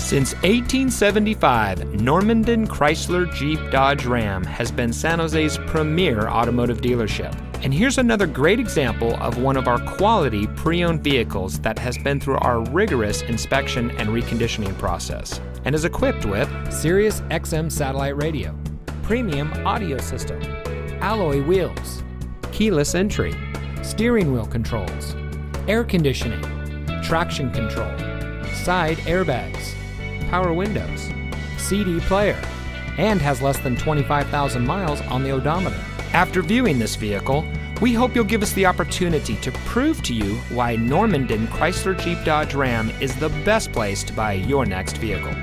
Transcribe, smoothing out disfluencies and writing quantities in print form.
Since 1875, Normandin Chrysler Jeep Dodge Ram has been San Jose's premier automotive dealership. And here's another great example of one of our quality pre-owned vehicles that has been through our rigorous inspection and reconditioning process and is equipped with Sirius XM satellite radio, premium audio system, alloy wheels, keyless entry, steering wheel controls, air conditioning, traction control, side airbags, power windows, CD player, and has less than 25,000 miles on the odometer. After viewing this vehicle, we hope you'll give us the opportunity to prove to you why Normandin Chrysler Jeep Dodge Ram is the best place to buy your next vehicle.